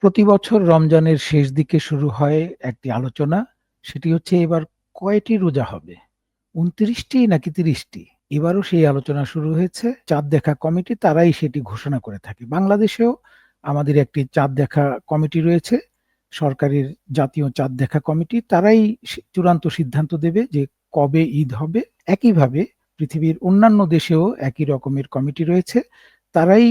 প্রতি বছর রমজানের শেষ দিকে শুরু হয় একটি আলোচনা। সেটি হচ্ছে এবার কয়টি রোজা হবে? ২৯টি নাকি ৩০টি? এবারও সেই আলোচনা শুরু হয়েছে। চাঁদ দেখা কমিটি তারাই সেটি ঘোষণা করে থাকে। বাংলাদেশেও আমাদের একটি চাঁদ দেখা কমিটি রয়েছে। সরকারের জাতীয় চাঁদ দেখা কমিটি তারাই চূড়ান্ত সিদ্ধান্ত দেবে যে কবে ঈদ হবে। একইভাবে পৃথিবীর অন্যান্য দেশেও একই রকমের কমিটি রয়েছে। তারাই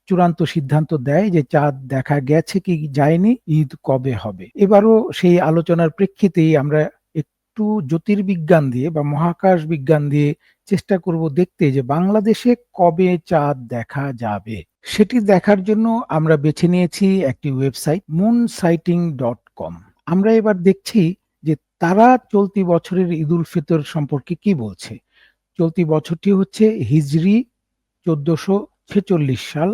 চূড়ান্ত সিদ্ধান্ত দেয় যে চাঁদ দেখা গেছে কি যায়নি, ঈদ কবে হবে। এবারও সেই আলোচনার প্রেক্ষিতেই আমরা একটু জ্যোতির্বিজ্ঞান দিয়ে বা মহাকাশ বিজ্ঞান দিয়ে চেষ্টা করব দেখতে যে বাংলাদেশে কবে চাঁদ দেখা যাবে। সেটি দেখার জন্য আমরা বেছে নিয়েছি একটি ওয়েবসাইট moonsighting.com। আমরা এবার দেখছি যে তারা চলতি বছরের ঈদুল ফিতর সম্পর্কে কি বলছে। চলতি বছরটি হচ্ছে হিজরি ১৪৪৬ সাল।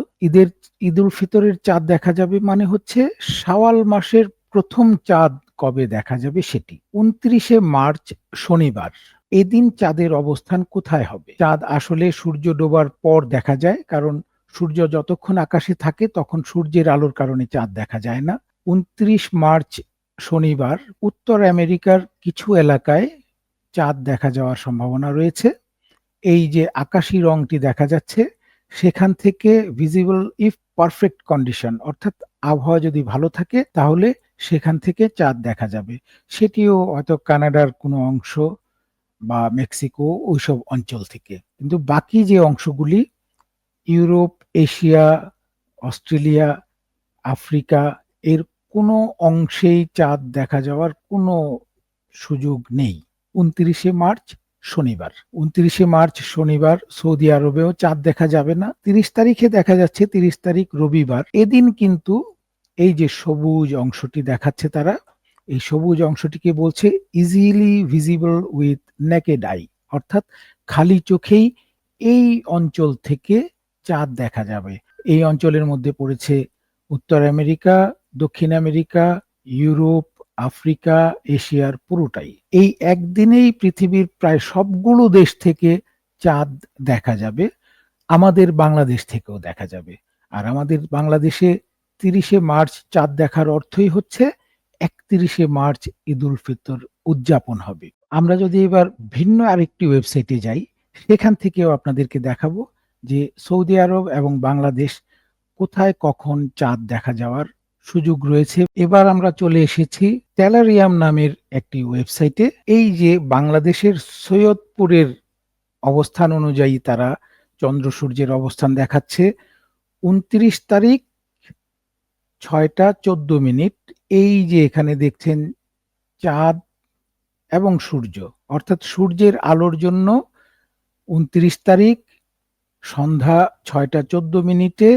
ঈদুল ফিতরের চাঁদ দেখা যাবে মানে হচ্ছে শাওয়াল মাসের প্রথম চাঁদ কবে দেখা যাবে সেটি ২৯শে মার্চ শনিবার। এদিন চাঁদের অবস্থান কোথায় হবে? চাঁদ আসলে সূর্য ডোবার পর দেখা যায়, কারণ সূর্য যতক্ষণ আকাশে থাকে তখন সূর্যের আলোর কারণে চাঁদ দেখা যায় না। ২৯ মার্চ শনিবার উত্তর আমেরিকার কিছু এলাকায় চাঁদ দেখা যাওয়ার সম্ভাবনা রয়েছে। এই যে আকাশি রংটি দেখা যাচ্ছে সেখান থেকে ভিজিবল ইফ পারফেক্ট কন্ডিশন, অর্থাৎ আবহাওয়া যদি ভালো থাকে তাহলে সেখান থেকে চাঁদ দেখা যাবে। সেটিও হয়তো কানাডার কোনো অংশ বা মেক্সিকো ওইসব অঞ্চল থেকে। কিন্তু বাকি যে অংশগুলি ইউরোপ, এশিয়া, অস্ট্রেলিয়া, আফ্রিকা এর কোনো অংশেই চাঁদ দেখা যাওয়ার কোনো সুযোগ নেই। ২৯শে মার্চ শনিবার। ২৯শে মার্চ শনিবার সৌদি আরবেও চাঁদ দেখা যাবে না। ৩০ তারিখে দেখা যাচ্ছে, ৩০ তারিখ রবিবার। এদিন কিন্তু এই যে সবুজ অংশটি দেখাচ্ছে তারা, এই সবুজ অংশটিকে বলছে easily visible with naked I, অর্থাৎ খালি চোখেই এই অঞ্চল থেকে চাঁদ দেখা যাবে। এই অঞ্চলের মধ্যে পড়েছে উত্তর আমেরিকা, দক্ষিণ আমেরিকা, ইউরোপ, আফ্রিকা, এশিয়ার পুরোটাই। এই একদিনেই পৃথিবীর প্রায় সবগুলো দেশ থেকে চাঁদ দেখা যাবে। আমাদের বাংলাদেশ থেকেও দেখা যাবে। আর আমাদের বাংলাদেশে ৩০শে মার্চ চাঁদ দেখার অর্থই হচ্ছে ৩১শে মার্চ ঈদুল ফিতর উদযাপন হবে। আমরা যদি এবার ভিন্ন আরেকটি ওয়েবসাইটে যাই, সেখান থেকেও আপনাদেরকে দেখাবো যে সৌদি আরব এবং বাংলাদেশ কোথায় কখন চাঁদ দেখা যাওয়ার সুযোগ রয়েছে। এবার আমরা চলে এসেছি টেলারিয়াম নামের একটি ওয়েবসাইটে। এই যে বাংলাদেশের সৈয়দপুরের অবস্থান অনুযায়ী তারা চন্দ্র সূর্যের অবস্থান দেখাচ্ছে ২৯ তারিখ ৬টা ১৪ মিনিট। এই যে এখানে দেখছেন চাঁদ এবং সূর্য, অর্থাৎ সূর্যের আলোর জন্য ২৯ তারিখ সন্ধ্যা ৬টা ১৪ মিনিটে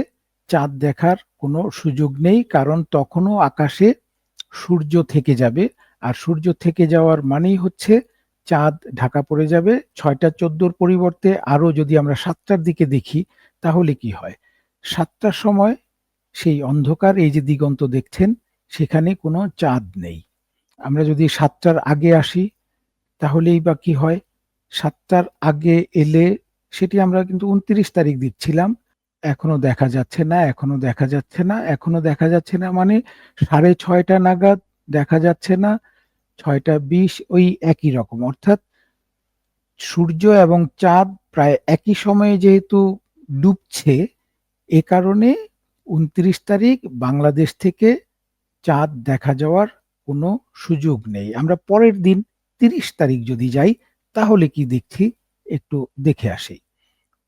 চাঁদ দেখার কোনো সুযোগ নেই, কারণ তখনও আকাশে সূর্য থেকে যাবে। আর সূর্য থেকে যাওয়ার মানেই হচ্ছে চাঁদ ঢাকা পড়ে যাবে। ৬টা ১৪-র পরিবর্তে আরো যদি আমরা ৭টার দিকে দেখি তাহলে কি হয়? ৭টার সময় সেই অন্ধকার, এই যে দিগন্ত দেখছেন সেখানে কোনো চাঁদ নেই। আমরা যদি ৭টার আগে আসি তাহলেই বা কি হয়? ৭টার আগে এলে সেটি আমরা কিন্তু ২৯ তারিখ দিচ্ছিলাম। এখনো দেখা যাচ্ছে না, এখনো দেখা যাচ্ছে না, এখনো দেখা যাচ্ছে না, মানে ৬:৩০ নাগাদ দেখা যাচ্ছে না, ৬টা ২০ ওই একই রকম। অর্থাৎ সূর্য এবং চাঁদ প্রায় একই সময়ে যেহেতু ডুবছে, এ কারণে ২৯ তারিখ বাংলাদেশ থেকে চাঁদ দেখা যাওয়ার কোনো সুযোগ নেই। আমরা পরের দিন ৩০ তারিখ যদি যাই তাহলে কি দেখছি একটু দেখে আসি।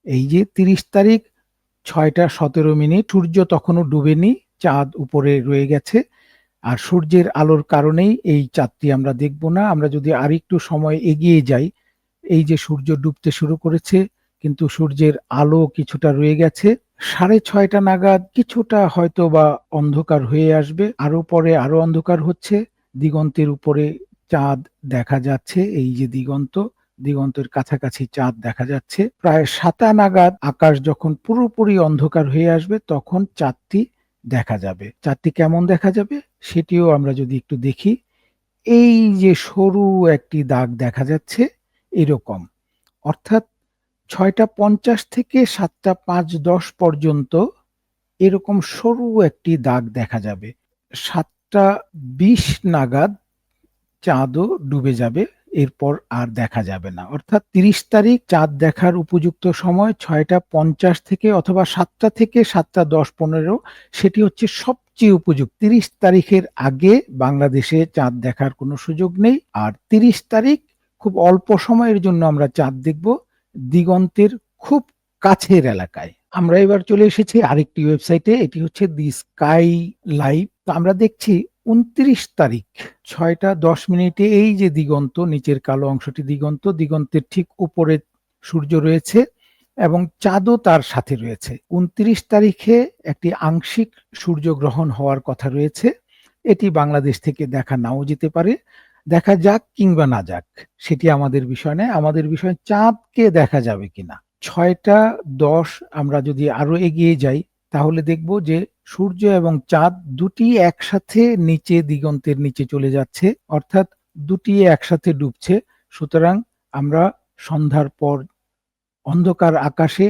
এই যে ৩০ তারিখ ৬টা ১৭ মিনিট, সূর্য তখনও ডুবেনি, চাঁদ উপরে রয়ে গেছে। আর সূর্যের আলোর কারণেই এই চাঁদটি আমরা দেখব না। আমরা যদি আরেকটু সময় এগিয়ে যাই, এই যে সূর্য ডুবতে শুরু করেছে কিন্তু সূর্যের আলো কিছুটা রয়ে গেছে। ৬:৩০ নাগাদ কিছুটা হয়তো বা অন্ধকার হয়ে আসবে, আরো পরে আরো অন্ধকার হচ্ছে, দিগন্তের উপরে চাঁদ দেখা যাচ্ছে। এই যে দিগন্ত, দিগন্তের কাছাকাছি চাঁদ দেখা যাচ্ছে। প্রায় ৭টা নাগাদ আকাশ যখন পুরোপুরি অন্ধকার হয়ে আসবে তখন চাঁদটি দেখা যাবে। চাঁদটি কেমন দেখা যাবে সেটিও আমরা যদি একটু দেখি। এই যে সরু একটি দাগ দেখা যাচ্ছে এরকম, অর্থাৎ ৬টা ৫০ থেকে ৭টা ৫-১০ পর্যন্ত এরকম সরু একটি দাগ দেখা যাবে। 7:20 নাগাদ চাঁদও ডুবে যাবে, এরপর আর দেখা যাবে না। অর্থাৎ 30 তারিখ চাঁদ দেখার উপযুক্ত সময় 6:50 থেকে অথবা 7টা থেকে 7:10-15, সেটি হচ্ছে সবচেয়ে উপযুক্ত। 30 তারিখের আগে বাংলাদেশে চাঁদ দেখার কোনো সুযোগ নেই। আর 30 তারিখ খুব অল্প সময়ের জন্য আমরা চাঁদ দেখব দিগন্তের খুব কাছের এলাকায়। আমরা এবার চলে এসেছি আরেকটি ওয়েবসাইটে, এটি হচ্ছে দি স্কাই লাইভ। তো আমরা দেখছি 29 তারিখ 6:10 এই যে দিগন্ত, নিচের কালো অংশটি দিগন্ত, দিগন্তের ঠিক উপরে সূর্য রয়েছে এবং চাঁদও তার সাথে রয়েছে। 29 তারিখে একটি আংশিক সূর্যগ্রহণ হওয়ার কথা রয়েছে। এটি বাংলাদেশ থেকে দেখা নাও যেতে পারে। দেখা যাক কিংবা না যাক, সেটি আমাদের বিষয় নয়। আমাদের বিষয় চাঁদকে দেখা যাবে কিনা। 6:10 আমরা যদি আরো এগিয়ে যাই তাহলে দেখব যে সূর্য এবং চাঁদ দুটি একসাথে নিচে দিগন্তের নিচে চলে যাচ্ছে, অর্থাৎ দুটি একসাথে ডুবছে। সুতরাং আমরা সন্ধ্যার পর অন্ধকার আকাশে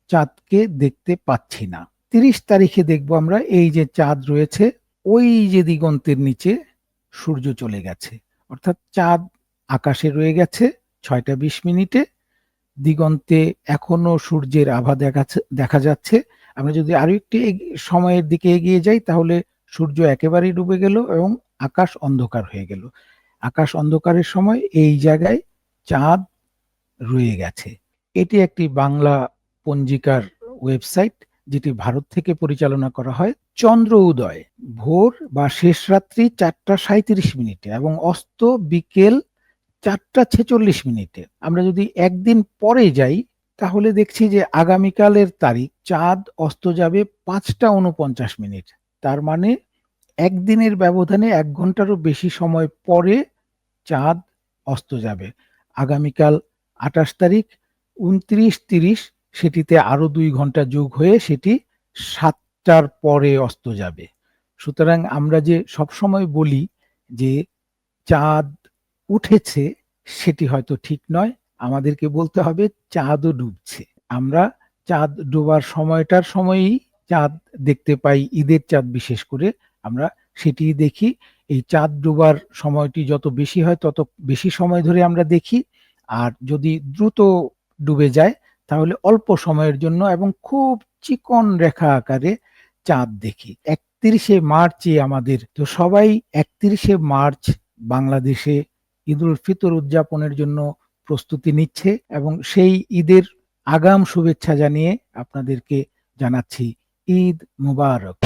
চাঁদকে দেখতে পাচ্ছি না। 30 তারিখে দেখব আমরা এই যে চাঁদ রয়েছে, ওই যে দিগন্তের নিচে সূর্য চলে গেছে, অর্থাৎ চাঁদ আকাশে রয়ে গেছে 6:20। দিগন্তে এখনো সূর্যের আভা দেখা যাচ্ছে। আমরা যদি আরো একটু সময়ের দিকে এগিয়ে যাই তাহলে সূর্য একেবারেই ডুবে গেল এবং আকাশ অন্ধকার হয়ে গেল। আকাশ অন্ধকারের সময় এই জায়গায় চাঁদ রয়ে গেছে। এটি একটি বাংলা পঞ্জিকার ওয়েবসাইট, যেটি ভারত থেকে পরিচালনা করা হয়। চন্দ্র উদয় ভোর বা শেষ রাত্রি 4:37 এবং অস্ত বিকেল 4:46। আমরা যদি একদিন পরে যাই তাহলে দেখছি যে আগামীকালের তারিখ চাঁদ অস্ত যাবে 5:49। তার মানে একদিনের ব্যবধানে 1 ঘন্টারও বেশি সময় পরে চাঁদ অস্ত যাবে। আগামীকাল 28 তারিখ 29:30 সেটিতে আরো 2 ঘন্টা যোগ হয়ে সেটি 7টার পরে অস্ত যাবে। সুতরাং আমরা যে সবসময় বলি যে চাঁদ উঠেছে, সেটি হয়তো ঠিক নয়। আমাদেরকে বলতে হবে চাঁদও ডুবছে। আমরা চাঁদ ডোবার সময়টার সময়েই চাঁদ দেখতে পাই, ঈদের চাঁদ বিশেষ করে আমরা সেটিই দেখি। এই চাঁদ ডোবার সময়টি যত বেশি হয় তত বেশি সময় ধরে আমরা দেখি। আর যদি দ্রুত ডুবে যায় তাহলে অল্প সময়ের জন্য এবং খুব চিকন রেখা আকারে চাঁদ দেখি। 31শে মার্চে আমাদের তো সবাই 31শে মার্চ বাংলাদেশে ঈদুল ফিতর উদযাপনের জন্য প্রস্তুতি নিচ্ছে এবং সেই ঈদের আগাম শুভেচ্ছা জানিয়ে আপনাদেরকে জানাচ্ছি ঈদ মুবারক।